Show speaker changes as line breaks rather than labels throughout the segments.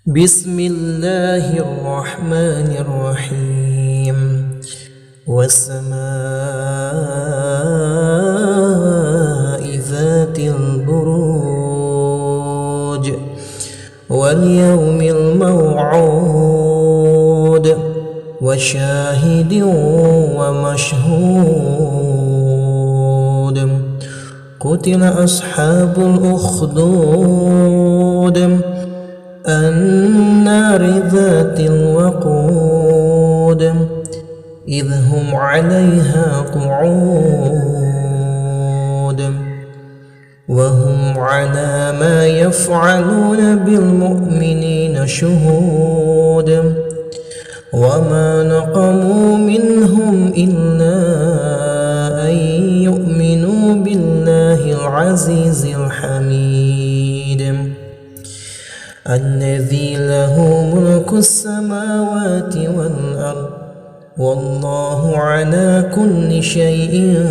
بسم الله الرحمن الرحيم والسماء ذات البروج واليوم الموعود وشاهد ومشهود قتل أصحاب الأخدود النار ذات الوقود إذ هم عليها قعود وهم على ما يفعلون بالمؤمنين شهود وما نقموا منهم إلا أن يؤمنوا بالله العزيز الحميد الذي له ملك السماوات والأرض والله على كل شيء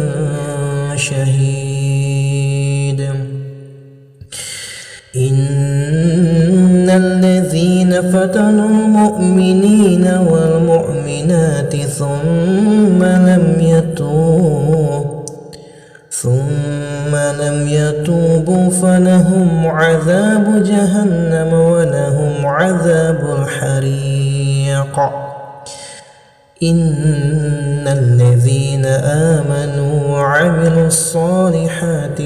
شهيد إن الذين فتنوا المؤمنين والمؤمنات ثم لم يتوبوا فلهم عذاب جهنم ولهم عذاب الحريق إن الذين آمنوا وعملوا الصالحات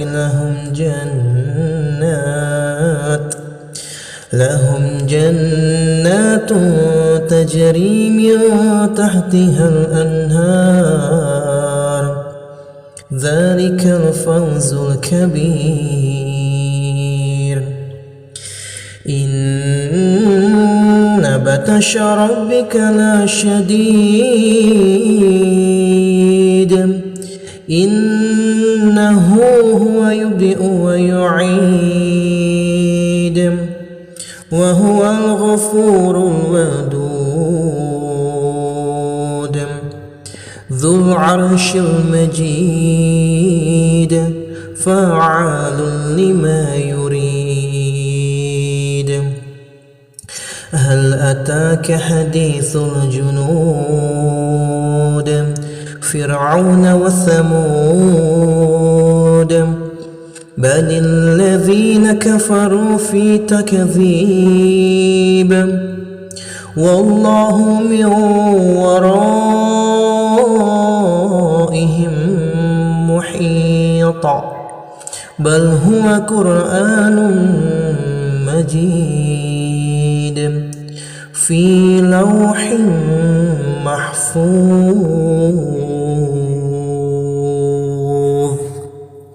لهم جنات تجري من تحتها الأنهار ذلك الفوز الكبير إن بطش ربك لشديد إنه هو يبدئ ويعيد وهو الغفور الودود ذو العرش المجيد فعال لما يريد هل أتاك حديث الجنود فرعون وثمود بل الذين كفروا في تكذيب والله من ورائهم محيط بل هو قرآن مجيد في لوح محفوظ.